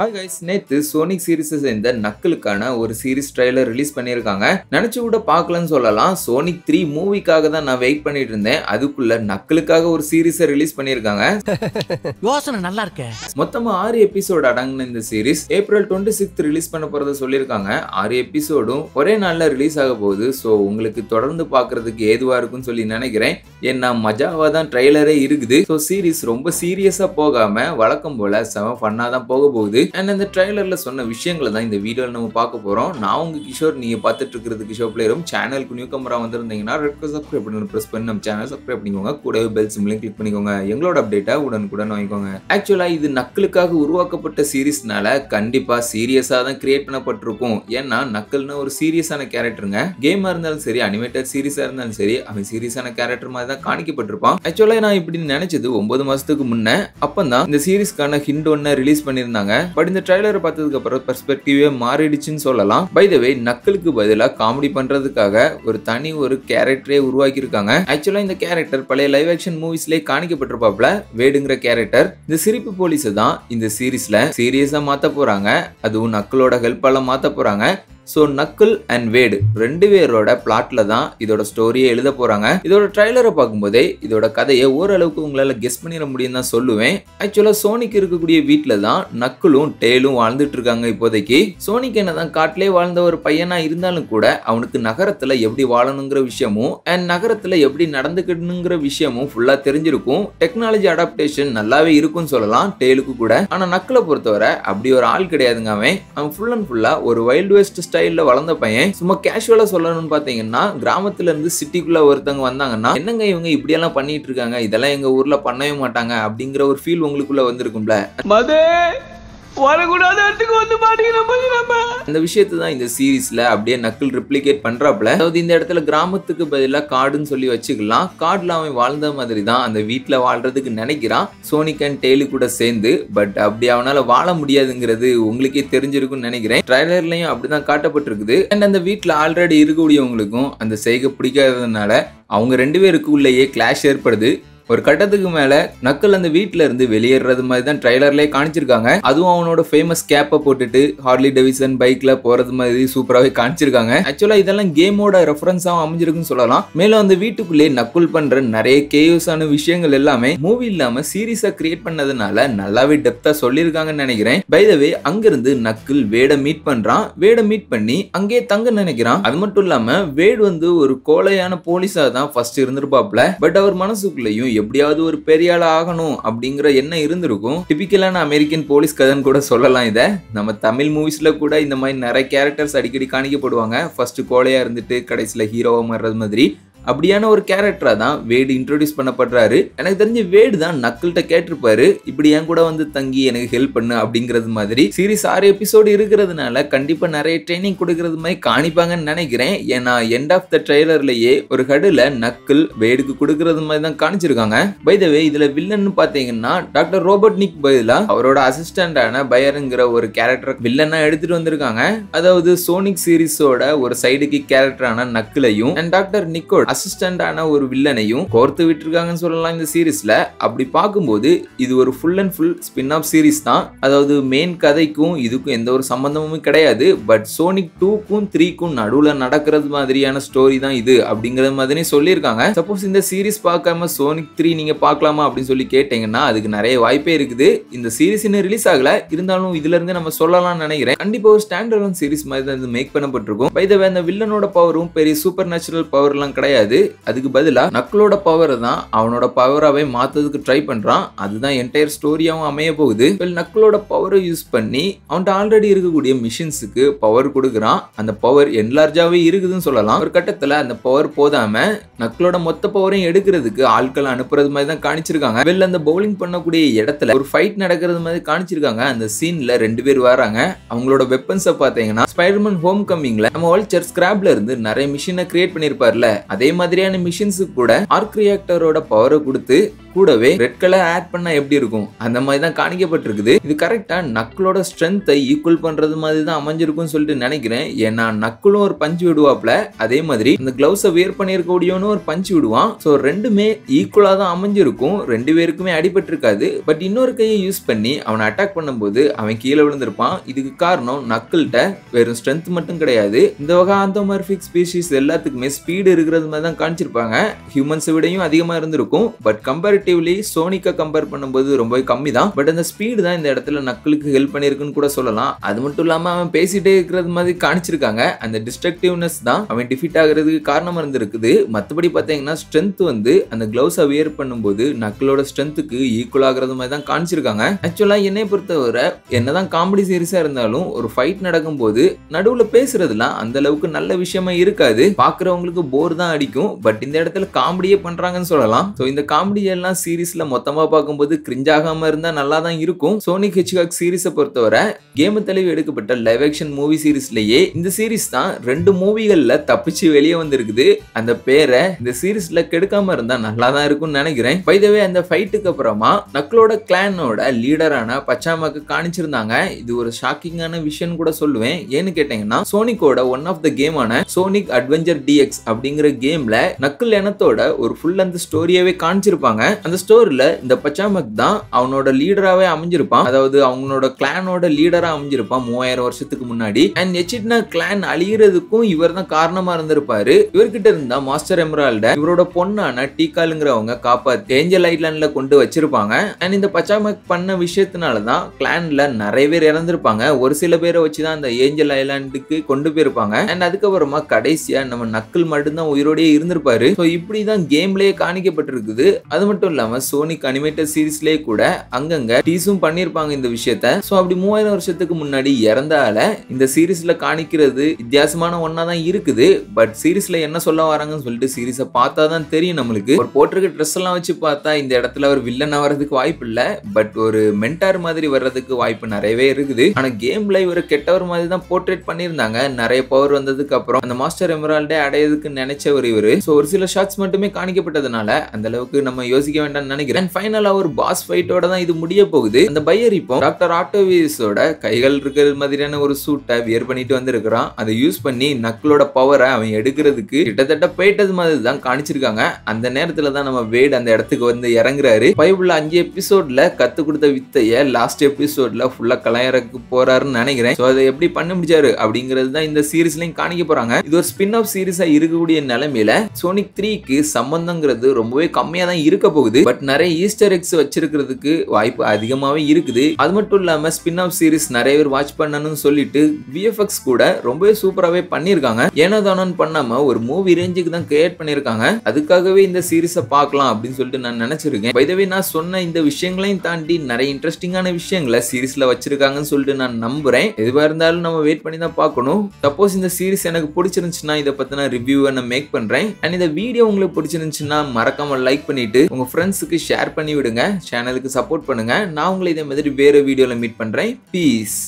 Hi guys, நேத்து sonic சீரிஸை சேர்ந்த நக்கலுக்கான ஒரு சீரிஸ் ட்ரைலர் ரிலீஸ் பண்ணியிருக்காங்க. நினைச்சு கூட பார்க்கலன்னு சொல்லலாம். சோனிக் 3 மூவிக்காக தான் நான் வெயிட் பண்ணிட்டு இருந்தேன். அதுக்குள்ள நக்கலுக்காக ஒரு சீரிஸை ரிலீஸ் பண்ணியிருக்காங்க. யோசனை நல்லா இருக்கு. மொத்தமா 6 எபிசோட் அடங்கின இந்த சீரிஸ் ஏப்ரல் 26 ரிலீஸ் பண்ண போறத சொல்லியிருக்காங்க. 6 எபிசோடும் ஒரே நாள்ல ரிலீஸ் ஆக போகுது. ஸோ உங்களுக்கு தொடர்ந்து பார்க்கறதுக்கு ஏதுவா இருக்கும்னு சொல்லி நினைக்கிறேன். ஏன்னா மஜாவா தான் ட்ரைலரே இருக்குது. ஸோ சீரிஸ் ரொம்ப சீரியஸா போகாம வழக்கம் போல செம ஃபன்னா தான் போக போகுது. அண்ட் இந்த ட்ரைலர்ல சொன்ன விஷயங்களை தான் இந்த வீடியோல நம்ம பார்க்க போறோம். நான் உங்க கிஷோர், நீங்க பார்த்துட்டு இருக்கிறது கிஷோர் பிளேயரும். சேனலுக்கு நியூ கமரா வந்திருந்தீங்கன்னா ரெட் கலர் சப்ஸ்கிரைப் பண்ணி பிரஸ் பண்ணி நம்ம சேனல் சப்ஸ்கிரைப் பண்ணிக்கோங்க. கூடவே பெல் சிம்பிளையும் கிளிக் பண்ணிக்கோங்க. எங்களோட அப்டேட்டை உடனுக்குடன் வாங்கிக்கோங்க. ஆக்சுவலா இது நக்கலுக்காக உருவாக்கப்பட்ட சீரிஸ்னால கண்டிப்பா சீரியஸா தான் கிரியேட் பண்ணப்பட்டிருக்கும். ஏன்னா நக்கல்னு ஒரு சீரியஸான கேரக்டருங்க. கேமா இருந்தாலும் சரி, அனிமேட்டட் சீரிஸா இருந்தாலும் சரி, அவன் சீரியஸான கேரக்டர் மாதிரி தான் காணிக்கப்பட்டிருப்பான். ஆக்சுவலா நான் இப்படி நினைச்சது 9 மாசத்துக்கு முன்ன. அப்பதான் இந்த சீரிஸ்க்கான ஹிண்ட் ஒன்னு ரிலீஸ் பண்ணிருந்தாங்க. பட் இந்த ட்ரைலரை பார்த்ததுக்கு அப்புறம் பெர்ஸ்பெக்டிவே மாறிடுச்சுன்னு சொல்லலாம். பை த வே, நக்கலுக்கு பதிலா காமெடி பண்றதுக்காக ஒரு கேரக்டரே உருவாக்கி இருக்காங்க. ஆக்சுவலா இந்த கேரக்டர் பழைய லைவ் ஆக்ஷன் மூவிஸ்லயே காணிக்கப்பட்டிருப்பாப்ல. வேடுங்கிற கேரக்டர் இந்த சிரிப்பு போலீஸ் தான் இந்த சீரிஸ்ல சீரியஸா மாத்த போறாங்க. அதுவும் நக்கலோட ஹெல்ப்பால மாத்த போறாங்க. ஸோ நக்கல் அண்ட் வேடு 2 பேரோட பிளாட்ல தான் இதோட ஸ்டோரியை எழுத போறாங்க. இதோட ட்ரைலரை பார்க்கும்போதே இதோட கதையை ஓரளவுக்கு உங்களால கெஸ் பண்ணிட முடியும் தான் சொல்லுவேன். ஆக்சுவலா சோனிக் இருக்கக்கூடிய வீட்டுல தான் நக்கலும் டேலும் வாழ்ந்துட்டு இருக்காங்க. இப்போதைக்கு சோனிக் என்னதான் காட்டிலே வாழ்ந்த ஒரு பையனா இருந்தாலும் கூட அவனுக்கு நகரத்துல எப்படி வாழணுங்கிற விஷயமும் அண்ட் நகரத்துல எப்படி நடந்துக்கணுங்கிற விஷயமும் ஃபுல்லா தெரிஞ்சிருக்கும். டெக்னாலஜி அடாப்டேஷன் நல்லாவே இருக்கும்னு சொல்லலாம் டேலுக்கு கூட. ஆனா நக்கலை பொறுத்தவரை அப்படி ஒரு ஆள் கிடையாதுங்க. அவன் ஃபுல் அண்ட் ஃபுல்லா ஒரு வைல்ட் வெஸ்ட் ஸ்டைல்ல வளர்ந்த பையன். சும்மா கேஷுவலா சொல்லணும்னு பாத்தீங்கன்னா, கிராமத்துல இருந்து சிட்டிக்குள்ள ஒருத்தவங்க வந்தாங்கன்னா, என்னங்க இவங்க இப்படி எல்லாம் பண்ணிட்டு இருக்காங்க, இதெல்லாம் எங்க ஊர்ல பண்ணவே மாட்டாங்க அப்படிங்கிற ஒரு ஃபீல் உங்களுக்குள்ள வந்திருக்கும்ல. அந்த விஷயத்தை தான் இந்த சீரீஸ்ல அப்படியே நக்கல் ரிப்ளிகேட் பண்றாப்ல. அதாவது இந்த இடத்துல கிராமத்துக்கு பதிலா காடுன்னு சொல்லி வச்சுக்கலாம். காடுல அவன் வாழ்ந்த மாதிரி தான் அந்த வீட்டுல வாழ்றதுக்கு நினைக்கிறான் சோனிக் அண்ட் டேலு கூட சேர்ந்து. பட் அப்படி அவனால வாழ முடியாதுங்கிறது உங்களுக்கே தெரிஞ்சிருக்கும்னு நினைக்கிறேன். ட்ரைலர்லயும் அப்படிதான் காட்டப்பட்டிருக்குது. அண்ட் அந்த வீட்டுல ஆல்ரெடி இருக்கக்கூடியவங்களுக்கும் அந்த செய்கை பிடிக்காததுனால அவங்க 2 பேருக்கு உள்ளேயே கிளாஷ் ஏற்படுது. ஒரு கட்டத்துக்கு மேல நக்கல் அந்த வீட்டுல இருந்து வெளியேறது மாதிரி தான் ட்ரைலர்லயே காணிச்சிருக்காங்க. அதுவும் அவனோட ஃபேமஸ் கேப்பை போட்டுட்டு ஹார்லி டேவிட்சன் பைக்ல போறது மாதிரி சூப்பராகவே காணிச்சிருக்காங்க. ஆக்சுவலா இதெல்லாம் கேமோட ரெஃபரன்ஸாவும் அமைஞ்சிருக்குன்னு சொல்லலாம். மேலும் அந்த வீட்டுக்குள்ளே நக்குல் பண்ற நிறைய கேயோஸான விஷயங்கள் எல்லாமே மூவி இல்லாம சீரீஸா கிரியேட் பண்ணதுனால நல்லாவே டெப்தா சொல்லியிருக்காங்கன்னு நினைக்கிறேன். பை த வே, அங்கிருந்து நக்குல் வேட மீட் பண்றான். வேட மீட் பண்ணி அங்கே தங்க நினைக்கிறான். அது மட்டும் இல்லாம வேடு ஒரு கோழையான போலீஸா தான் ஃபர்ஸ்ட் இருந்திருப்பாப்ல. பட் அவர் மனசுக்குள்ளேயும் எப்படியாவது ஒரு பெரிய ஆளா ஆகணும் அப்படிங்கிற எண்ணம் இருந்திருக்கும். டிபிக்கலான அமெரிக்கன் போலீஸ் கதைன்னு கூட சொல்லலாம். இதை நம்ம தமிழ் மூவிஸ்ல கூட இந்த மாதிரி நிறைய கேரக்டர்ஸ் அடிக்கடி காணிக்கப்படுவாங்க. ஃபர்ஸ்ட் கோழையா இருந்துட்டு கடைசியில ஹீரோவா மாறுறது மாதிரி. அப்படியான ஒரு கேரக்டரா தான் வேடு இன்ட்ரோடியூஸ் பண்ணப்படுறாரு. எனக்கு தெரிஞ்ச வேடு தான் நக்கல்கிட்ட கேட்டிருப்பாரு, இப்படி என் கூட தங்கி எனக்கு ஹெல்ப் பண்ணு அப்படிங்கிறது மாதிரி. சீரிஸ் 6 எபிசோடு இருக்கிறதுனால கண்டிப்பா நிறைய ட்ரைனிங் கொடுக்கறது மாதிரி காணிப்பாங்கன்னு நினைக்கிறேன். ஏன்னா எண்ட் ஆஃப் த ட்ரைலர்லயே ஒரு ஹடுல நக்கல் வேடுக்கு கொடுக்கறது மாதிரி தான் காணிச்சிருக்காங்க. பை த வே, இதுல வில்லன்னு பாத்தீங்கன்னா டாக்டர் ரோபோட்னிக் பதிலா அவரோட அசிஸ்டன்டான பயருங்கிற ஒரு கேரக்டர் வில்லனா எடுத்துட்டு வந்திருக்காங்க. அதாவது சோனிக் சீரிஸோட ஒரு சைடுக்கு கேரக்டரான நக்கலையும் அண்ட் டாக்டர் நிக்கோட அசிஸ்டன்டான ஒரு வில்லனையும் கோர்த்து விட்டுருக்காங்கன்னு சொல்லலாம் இந்த சீரிஸ்ல. அப்படி பார்க்கும்போது இது ஒரு full and full spin off series தான். அதாவது மெயின் கதைக்கும் இதுக்கும் எந்த ஒரு சம்பந்தமும் கிடையாது. பட் சோனிக் 2க்கும் 3க்கும் நடுவுல நடக்கிறது மாதிரியான ஸ்டோரி தான் இது அப்படிங்கறது மாதிரி சொல்லியிருக்காங்க. சப்போஸ் இந்த சீரிஸ் பார்க்காம சோனிக் 3 நீங்க பார்க்கலாமா அப்படின்னு சொல்லி கேட்டீங்கன்னா அதுக்கு நிறைய வாய்ப்பே இருக்குது. இந்த சீரிஸ் இன்னும் ரிலீஸ் ஆகல, இருந்தாலும் இதுல இருந்து நம்ம சொல்லலாம்னு நினைக்கிறேன். கண்டிப்பா ஒரு ஸ்டாண்ட் அலோன் சீரிஸ் மாதிரி தான் இது மேக் பண்ணப்பட்டிருக்கும். பை த வே, அந்த வில்லனோட பவரும் பெரிய சூப்பர் நேச்சுரல் பவர் எல்லாம் கிடையாது. அதுக்கு பதிலா நக்கலோட பவர் தான் அவனோட பவராவே மாத்ததுக்கு ட்ரை பண்றான். அதுதான் என்டையர் ஸ்டோரியாவும் அமைய போகுது. நக்கலோட பவரை யூஸ் பண்ணி அவன்கிட்ட ஆல்ரெடி இருக்கக்கூடிய மிஷின்ஸுக்கு பவர் கொடுக்குறான். அந்த பவர் என்லார்ஜாவே இருக்குதுன்னு சொல்லலாம். ஒரு கட்டத்துல அந்த பவர் போதாம நக்கலோட மொத்த பவரையும் எடுக்கிறதுக்கு ஆட்கள் அனுப்புறது மாதிரி தான் காணிச்சிருக்காங்க. அந்த பவுலிங் பண்ணக்கூடிய இடத்துல ஒரு ஃபைட் நடக்கிறது மாதிரி காணிச்சிருக்காங்க. அந்த சீன்ல 2 பேர் வராங்க. அவங்களோட வெப்பன்ஸை பாத்தீங்கன்னா ஸ்பைடர்மேன் ஹோம் கமிங்ல நம்ம வல்ச்சர் ஸ்கிராப்ல இருந்து நிறைய மிஷினை கிரியேட் பண்ணிருப்பார்ல, அதே மாதிரியான மிஷின்ஸுக்கு கூட ஆர்க் ரியாக்டரோட பவரை கொடுத்து கூடவே ரெட் கலர் ஆட் பண்ணா எப்படி இருக்கும் அந்த மாதிரி தான் காணிக்கப்பட்டிருக்குது. இது கரெக்டா நக்கிளோட ஸ்ட்ரென்த்தை ஈக்குவல் பண்றது மாதிரி தான் அமைஞ்சிருக்கும்னு சொல்லிட்டு நினைக்கிறேன். ஏன்னா நக்கிளும் ஒரு பஞ்ச் விடுவாப்ல, அதே மாதிரி இந்த கிளவுஸை வேர் பண்ணியிருக்கக்கூடியவனும் ஒரு பஞ்ச் விடுவான். ஸோ ரெண்டுமே ஈக்குவலா தான் அமைஞ்சிருக்கும், ரெண்டு பேருக்குமே அடிபட்டு இருக்காது. பட் இன்னொரு கையை யூஸ் பண்ணி அவனை அட்டாக் பண்ணும்போது அவன் கீழே விழுந்திருப்பான். இதுக்கு காரணம் நக்கிள்கிட்ட வெறும் ஸ்ட்ரென்த் மட்டும் கிடையாது, இந்த வகை ஆந்தோமார்பிக் ஸ்பீஷீஸ் எல்லாத்துக்குமே ஸ்பீடு இருக்கிறது மாதிரி தான் காமிச்சிருப்பாங்க. ஹியூமன்ஸை விடையும் அதிகமா இருந்திருக்கும். பட் கம்பேரிட்டிவ்லி சோனிக்கை கம்பேர் பண்ணும்போது ரொம்ப கம்மி தான். பட் அந்த ஸ்பீடு தான் இந்த இடத்துல நக்கிளுக்கு ஹெல்ப் பண்ணிருக்குன்னு கூட சொல்லலாம். அது மட்டும் இல்லாம அவன் பேசிட்டே இருக்கிறது மாதிரி காணிச்சிருக்காங்க. அந்த டிஸ்ட்ரக்டிவ்னஸ் தான் அவன் டிஃபீட் ஆகிறதுக்கு காரணமா இருந்திருக்குது. மற்றபடி பார்த்தீங்கன்னா ஸ்ட்ரென்த் வந்து அந்த கிளவுஸை வியர் பண்ணும்போது நக்கிளோட ஸ்ட்ரென்த்துக்கு ஈக்குவல் ஆகிறது மாதிரி தான் காணிச்சிருக்காங்க. ஆக்சுவலா என்னை பொறுத்தவரை என்னதான் காமெடி சீரிஸா இருந்தாலும் ஒரு ஃபைட் நடக்கும்போது நடுவுல பேசுறதுலாம் அந்த அளவுக்கு நல்ல விஷயமா இருக்காது, பாக்குறவங்களுக்கு போர் தான் அடிக்கும். பட் இந்த இடத்துல காமெடியே பண்றாங்கன்னு சொல்லலாம். ஸோ இந்த காமெடி எல்லாம் சீரிஸ்ல மொத்தமா பார்க்கும்போது கிரிஞ்ச் ஆகாம இருந்தா நல்லா தான் இருக்கும். சோனிக் ஹெட்ஜ்ஹாக் சீரிஸை பொறுத்தவரை கேம் தலைவி எடுக்கப்பட்ட லைவ் ஆக்ஷன் மூவி சீரிஸ்லயே இந்த சீரிஸ் தான் 2 மூவிகள்ல தப்பிச்சு வெளியே வந்திருக்குது. அந்த பேரை இந்த சீரிஸ்ல கெடுக்காம இருந்தா நல்லா தான் இருக்கும்னு நினைக்கிறேன். பை தி வே அந்த ஃபைட்டுக்கு அப்புறமா நக்லோட கிளானோட லீடரான பச்சாமாக்கு காணிச்சிருந்தாங்க. இது ஒரு ஷாக்கிங்கான விஷயம் கூட சொல்லுவேன். ஏன்னு கேட்டீங்கன்னா சோனிக்கோட ஒன் ஆஃப் த கேமான சோனிக் அட்வென்ச்சர் டிஎக்ஸ் அப்படிங்கிற கேம்ல நக்கிள் இனத்தோட ஒரு ஃபுல் அந்த ஸ்டோரியாவே காணிச்சிருப்பாங்க. அந்த ஸ்டோரியில இந்த பச்சாமக் தான் அவனோட லீடராவே அமைஞ்சிருப்பான், அதாவது அவங்களோட கிளானோட லீடரா அமைஞ்சிருப்பான் 3000 வருஷத்துக்கு முன்னாடி. அண்ட் எச்சிட்னா கிளான் அழியறதுக்கும் இவர் தான் காரணமா இருந்திருப்பாரு. இவர்கிட்ட இருந்தா மாஸ்டர் எமரால்ட இவரோட பொண்ணான டீகாலுங்கிறவங்க காப்பாத்தி ஏஞ்சல் ஐலாண்ட்ல கொண்டு வச்சிருப்பாங்க. அண்ட் இந்த பச்சாமக் பண்ண விஷயத்தினாலதான் கிளான்ல நிறைய பேர் இறந்திருப்பாங்க. ஒரு சில பேரை வச்சுதான் அந்த ஏஞ்சல் ஐலாண்டுக்கு கொண்டு போயிருப்பாங்க. அண்ட் அதுக்கப்புறமா கடைசியா நம்ம நக்கிள் மட்டும்தான் உயிரோடயே இருந்திருப்பாரு. ஸோ இப்படிதான் கேம்லயே காணிக்கப்பட்டிருக்குது. அது மட்டும் இல்லாம சோனிக் அனிமேட்டட் சீரிஸ்லயே கூட அங்கங்க டீஸும் பண்ணிருப்பாங்க இந்த விஷயத்த. ஸோ அப்படி 3000 வருஷத்துக்கு முன்னாடி இறந்தால இந்த சீரிஸ்ல காணிக்கிறது வித்தியாசமான ஒன்னா தான் இருக்குது. பட் சீரிஸ்ல என்ன சொல்ல வராங்கன்னு சொல்லிட்டு சீரிஸை பார்த்தா தான் தெரியும் நம்மளுக்கு. ஒரு போட்டிருக்க ட்ரெஸ் எல்லாம் வச்சு பார்த்தா இந்த இடத்துல ஒரு வில்லனா வர்றதுக்கு வாய்ப்பு இல்ல, பட் ஒரு மென்டார் மாதிரி வர்றதுக்கு வாய்ப்பு நிறையவே இருக்குது. ஆனா கேம்ல இவர் கெட்டவர் மாதிரி தான் போர்ட்ரேட் பண்ணியிருந்தாங்க. நிறைய பவர் வந்ததுக்கு அப்புறம் அந்த மாஸ்டர் எமரால்டே அடையதுக்கு நினைச்சவர் இவரு. ஸோ ஒரு சில ஷாட்ஸ் மட்டுமே காணிக்கப்பட்டதுனால அந்த அளவுக்கு நம்ம யோசிக்க வேண்டாம்னு நினைக்கிறேன். ஃபைனலா ஒரு பாஸ் ஃபைட்டோட தான் இது முடிய போகுது. அந்த பையர் இப்போ டாக்டர் ஆக்டோவியஸோட கைகள் இருக்கிற மாதிரியான ஒரு சூட்டை வியர் பண்ணிட்டு வந்திருக்கிறான். அதை யூஸ் பண்ணி நக்கிளோட பவரை அவன் எடுக்கிறதுக்கு கிட்டத்தட்ட போயிட்டது மாதிரி தான் காணிச்சிருக்காங்க. அந்த நேரத்துல தான் நம்ம வேட் அந்த இடத்துக்கு வந்து இறங்குறாரு. பைபிள்ல 5 எபிசோட்ல கத்து கொடுத்த வித்தைய லாஸ்ட் எபிசோட்ல ஃபுல்லா கலையறக்கு போறாருன்னு நினைக்கிறேன். ஸோ அதை எப்படி பண்ண முடிச்சாரு அப்படிங்கிறது தான் இந்த சீரிஸ்லயும் காணிக்க போறாங்க. இது ஒரு ஸ்பின் ஆஃப் சீரிஸா இருக்கக்கூடிய நிலைமையில சோனிக் 3க்கு சம்பந்தங்கிறது ரொம்பவே கம்மியா தான் இருக்க போகுது. பட் நிறைய ஈஸ்டர் எக்ஸ் வச்சிருக்கிறதுக்கு வாய்ப்பு அதிகமாவே இருக்குது. அது மட்டும் இல்லாம ஸ்பின் ஆஃப் சீரிஸ் நிறைய பேர் வாட்ச் பண்ணணும்னு சொல்லிட்டு விஎஃப்எக்ஸ் கூட ரொம்பவே சூப்பராகவே பண்ணியிருக்காங்க. ஏனோ தானோன்னு பண்ணாம ஒரு மூவி ரேஞ்சுக்கு தான் கிரியேட் பண்ணியிருக்காங்க. அதுக்காகவே இந்த சீரிஸை பார்க்கலாம் அப்படின்னு சொல்லிட்டு நான் நினைச்சிருக்கேன். பை தி வே நான் சொன்ன இந்த விஷயங்களையும் தாண்டி நிறைய இன்ட்ரெஸ்டிங்கான விஷயங்களை சீரிஸ்ல வச்சிருக்காங்கன்னு சொல்லிட்டு நான் நம்புறேன். எதுவாக இருந்தாலும் நம்ம வெயிட் பண்ணி தான் பார்க்கணும். சப்போஸ் இந்த சீரிஸ் எனக்கு பிடிச்சிருந்துச்சுன்னா இதை பத்தின ரிவ்யூவை நான் மேக் பண்றேன். அண்ட் இந்த வீடியோ உங்களுக்கு பிடிச்சிருந்துச்சுன்னா மறக்காம லைக் பண்ணிட்டு உங்க ஃப்ரெண்ட்ஸுக்கு ஷேர் பண்ணி விடுங்க. சேனலுக்கு சப்போர்ட் பண்ணுங்க. நான் உங்களை இதே மாதிரி வேற வீடியோல மீட் பண்றேன். பீஸ்.